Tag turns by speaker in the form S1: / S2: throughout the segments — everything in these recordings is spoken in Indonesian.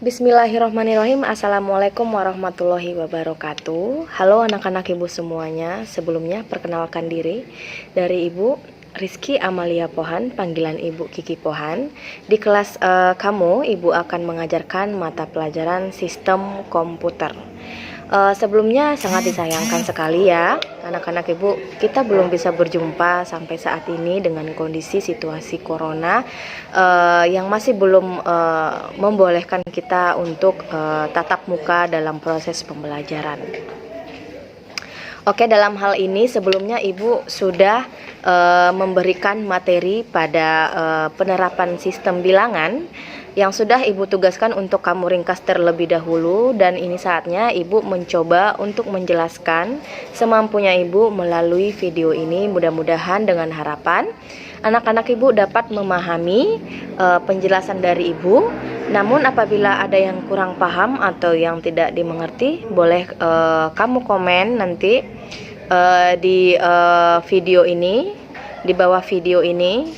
S1: Bismillahirrahmanirrahim. Assalamualaikum warahmatullahi wabarakatuh. Halo anak-anak ibu semuanya. Sebelumnya perkenalkan diri, dari Ibu Rizky Amalia Pohan, panggilan Ibu Kiki Pohan. Di kelas kamu, Ibu akan mengajarkan mata pelajaran sistem komputer. Sebelumnya sangat disayangkan sekali ya anak-anak ibu, kita belum bisa berjumpa sampai saat ini dengan kondisi situasi corona yang masih belum membolehkan kita untuk tatap muka dalam proses pembelajaran. Oke, dalam hal ini sebelumnya ibu sudah memberikan materi pada penerapan sistem bilangan yang sudah ibu tugaskan untuk kamu ringkas terlebih dahulu, dan ini saatnya ibu mencoba untuk menjelaskan semampunya ibu melalui video ini. Mudah-mudahan dengan harapan anak-anak ibu dapat memahami penjelasan dari ibu. Namun apabila ada yang kurang paham atau yang tidak dimengerti, boleh kamu komen nanti di video ini, di bawah video ini,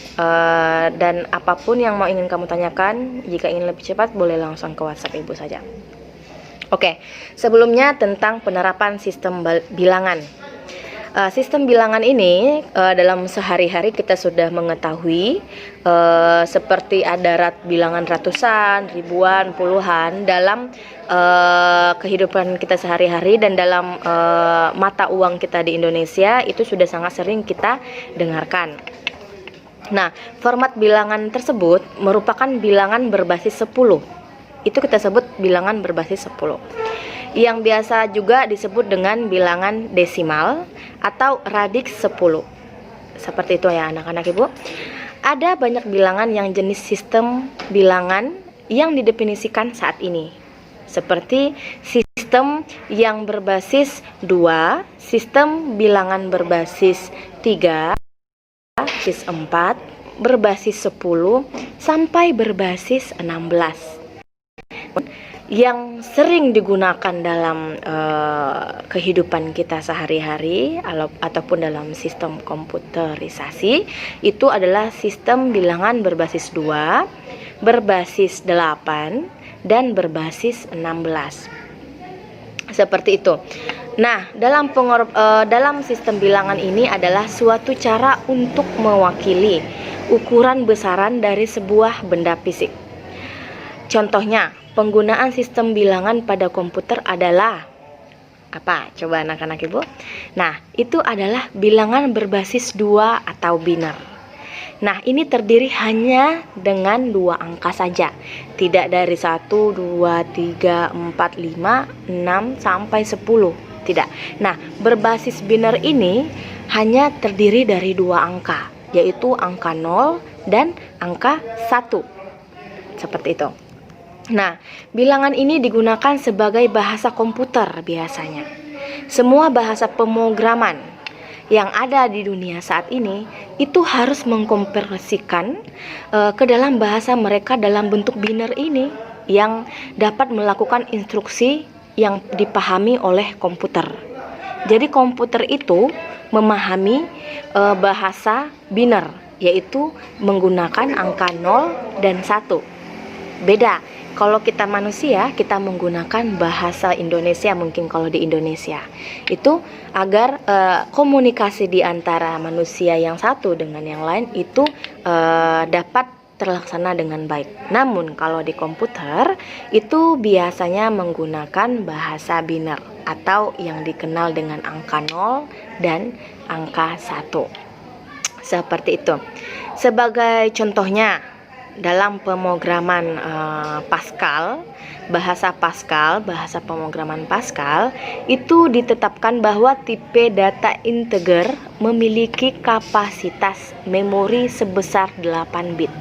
S1: dan apapun yang mau ingin kamu tanyakan, jika ingin lebih cepat boleh langsung ke WhatsApp ibu saja. Oke, sebelumnya tentang penerapan sistem bilangan. Sistem bilangan ini dalam sehari-hari kita sudah mengetahui seperti ada bilangan ratusan, ribuan, puluhan dalam kehidupan kita sehari-hari, dan dalam mata uang kita di Indonesia itu sudah sangat sering kita dengarkan. Nah, format bilangan tersebut merupakan bilangan berbasis 10. Itu kita sebut bilangan berbasis 10. Yang biasa juga disebut dengan bilangan desimal atau radix 10. Seperti itu ya anak-anak ibu. Ada banyak bilangan yang jenis sistem bilangan yang didefinisikan saat ini, seperti sistem yang berbasis 2, sistem bilangan berbasis 3, berbasis 4, berbasis 10, sampai berbasis 16. Yang sering digunakan dalam kehidupan kita sehari-hari ataupun dalam sistem komputerisasi itu adalah sistem bilangan berbasis 2, berbasis 8, dan berbasis 16. Seperti itu. Nah, dalam sistem bilangan ini adalah suatu cara untuk mewakili ukuran besaran dari sebuah benda fisik. Contohnya, penggunaan sistem bilangan pada komputer adalah apa? Coba anak-anak ibu. Nah, itu adalah bilangan berbasis 2 atau biner. Nah, ini terdiri hanya dengan 2 angka saja. Tidak dari 1, 2, 3, 4, 5, 6, sampai 10. Tidak. Nah, berbasis biner ini hanya terdiri dari 2 angka, yaitu angka 0 dan angka 1. Seperti itu. Nah, bilangan ini digunakan sebagai bahasa komputer biasanya. Semua bahasa pemrograman yang ada di dunia saat ini itu harus mengkonversikan ke dalam bahasa mereka dalam bentuk biner ini yang dapat melakukan instruksi yang dipahami oleh komputer. Jadi komputer itu memahami bahasa biner, yaitu menggunakan angka 0 dan 1. Beda. Kalau kita manusia, kita menggunakan bahasa Indonesia, mungkin kalau di Indonesia itu agar komunikasi di antara manusia yang satu dengan yang lain itu dapat terlaksana dengan baik. Namun kalau di komputer itu biasanya menggunakan bahasa biner atau yang dikenal dengan angka 0 dan angka 1. Seperti itu. Sebagai contohnya, dalam pemrograman Pascal, bahasa pemrograman Pascal itu ditetapkan bahwa tipe data integer memiliki kapasitas memori sebesar 8 bit.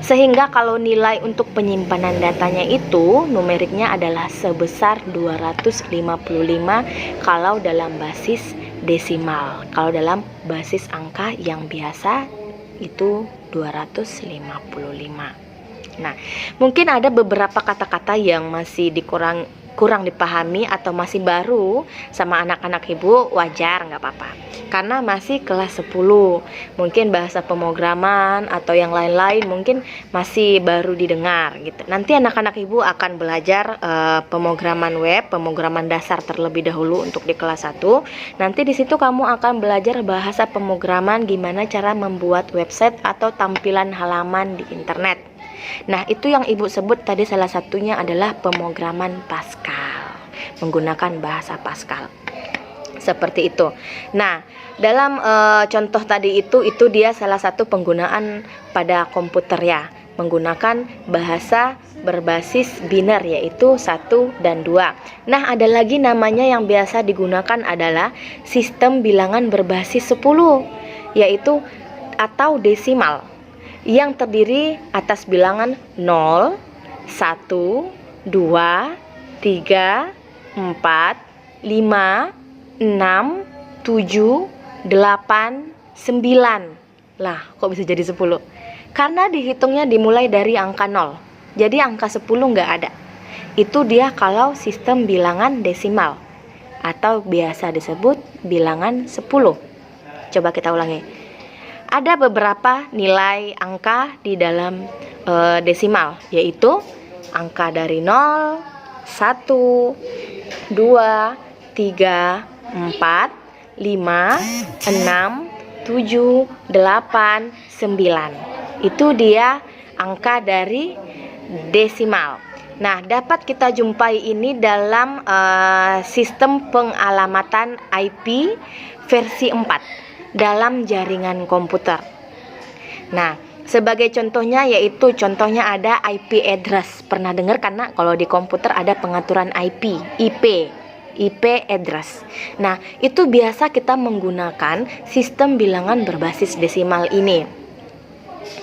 S1: Sehingga kalau nilai untuk penyimpanan datanya itu numeriknya adalah sebesar 255 kalau dalam basis desimal. Kalau dalam basis angka yang biasa itu 255. Nah, mungkin ada beberapa kata-kata yang masih kurang dipahami atau masih baru sama anak-anak ibu, wajar, nggak apa-apa. Karena masih kelas 10, mungkin bahasa pemrograman atau yang lain-lain mungkin masih baru didengar gitu. Nanti anak-anak ibu akan belajar pemrograman web, pemrograman dasar terlebih dahulu untuk di kelas 1. Nanti di situ kamu akan belajar bahasa pemrograman, gimana cara membuat website atau tampilan halaman di internet. Nah, itu yang ibu sebut tadi salah satunya adalah pemrograman Pascal, menggunakan bahasa Pascal. Seperti itu. Nah, dalam contoh tadi itu dia salah satu penggunaan pada komputer ya, menggunakan bahasa berbasis biner, yaitu 1 dan 2. Nah, ada lagi namanya yang biasa digunakan adalah sistem bilangan berbasis 10, yaitu atau desimal, yang terdiri atas bilangan 0, 1, 2, 3, 4, 5, 6, 7, 8, 9. Lah, kok bisa jadi 10? Karena dihitungnya dimulai dari angka 0. Jadi angka 10 nggak ada. Itu dia kalau sistem bilangan desimal atau biasa disebut bilangan 10. Coba kita ulangi. Ada beberapa nilai angka di dalam desimal, yaitu angka dari 0, 1, 2, 3, 4, 5, 6, 7, 8, 9. Itu dia angka dari desimal. Nah, dapat kita jumpai ini dalam sistem pengalamatan IP versi 4 dalam jaringan komputer. Nah, sebagai contohnya yaitu contohnya ada IP address. Pernah dengar karena kalau di komputer ada pengaturan IP address. Nah, itu biasa kita menggunakan sistem bilangan berbasis desimal ini.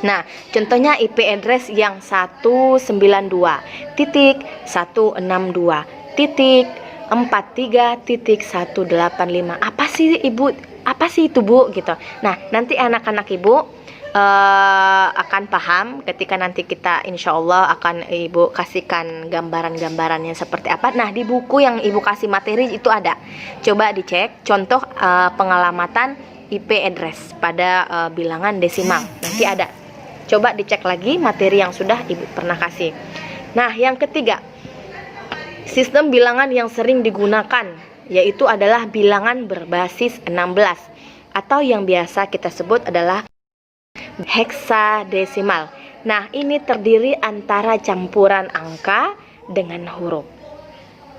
S1: Nah, contohnya IP address yang 192.168.185. Apa sih Ibu? Apa sih itu Bu gitu. Nah, nanti anak-anak ibu akan paham ketika nanti kita insya Allah akan ibu kasihkan gambaran-gambarannya seperti apa. Nah, di buku yang ibu kasih materi itu ada, coba dicek contoh pengalamatan IP address pada bilangan desimal, nanti ada, coba dicek lagi materi yang sudah ibu pernah kasih. Nah, yang ketiga, sistem bilangan yang sering digunakan yaitu adalah bilangan berbasis 16 atau yang biasa kita sebut adalah heksadesimal. Nah, ini terdiri antara campuran angka dengan huruf.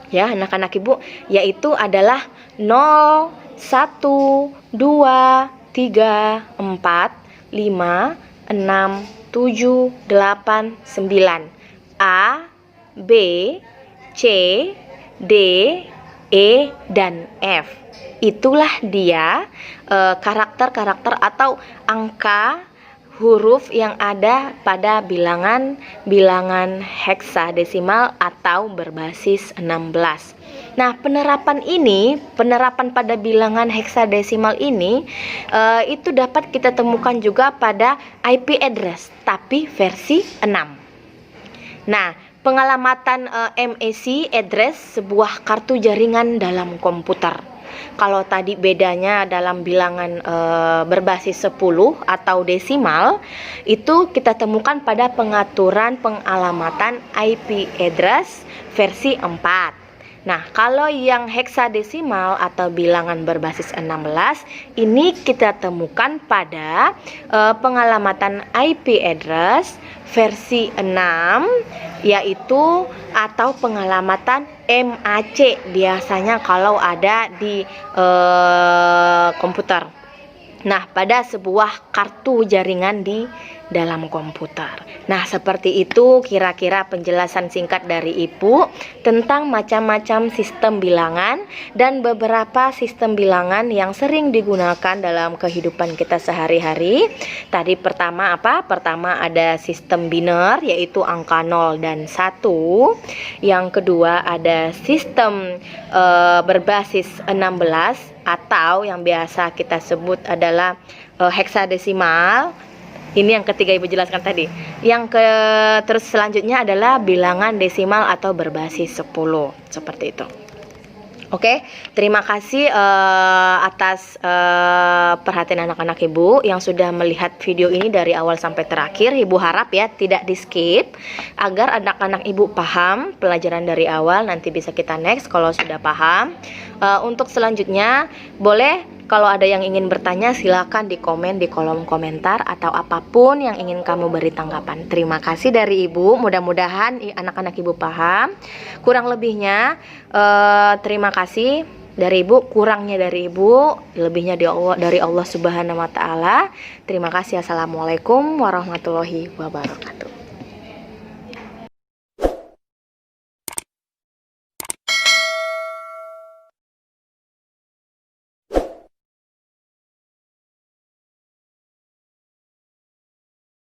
S1: Ya, anak-anak ibu, yaitu adalah 0, 1, 2, 3, 4, 5, 6, 7, 8, 9. A, B, C, D, E, dan F. Itulah dia karakter-karakter atau angka huruf yang ada pada bilangan heksadesimal atau berbasis 16. Nah, penerapan pada bilangan heksadesimal ini itu dapat kita temukan juga pada IP address tapi versi 6. Nah, pengalamatan MAC address sebuah kartu jaringan dalam komputer. Kalau tadi bedanya dalam bilangan berbasis 10 atau desimal, itu kita temukan pada pengaturan pengalamatan IP address versi 4. Nah, kalau yang heksadesimal atau bilangan berbasis 16 ini kita temukan pada pengalamatan IP address versi 6, yaitu atau pengalamatan MAC biasanya kalau ada di komputer. Nah, pada sebuah kartu jaringan di dalam komputer. Nah, seperti itu kira-kira penjelasan singkat dari Ibu tentang macam-macam sistem bilangan dan beberapa sistem bilangan yang sering digunakan dalam kehidupan kita sehari-hari. Tadi pertama apa? Pertama ada sistem biner, yaitu angka 0 dan 1. Yang kedua ada sistem berbasis 16 atau yang biasa kita sebut adalah heksadesimal. Ini yang ketiga Ibu jelaskan tadi. Terus selanjutnya adalah bilangan desimal atau berbasis 10. Seperti itu. Oke, terima kasih atas perhatian anak-anak Ibu yang sudah melihat video ini dari awal sampai terakhir. Ibu harap ya tidak di skip agar anak-anak Ibu paham pelajaran dari awal. Nanti bisa kita next kalau sudah paham. Untuk selanjutnya boleh kalau ada yang ingin bertanya silakan di komen di kolom komentar atau apapun yang ingin kamu beri tanggapan. Terima kasih dari Ibu, mudah-mudahan anak-anak Ibu paham. Kurang lebihnya terima kasih dari Ibu, kurangnya dari Ibu, lebihnya dari Allah Subhanahu wa taala. Terima kasih. Assalamualaikum warahmatullahi wabarakatuh.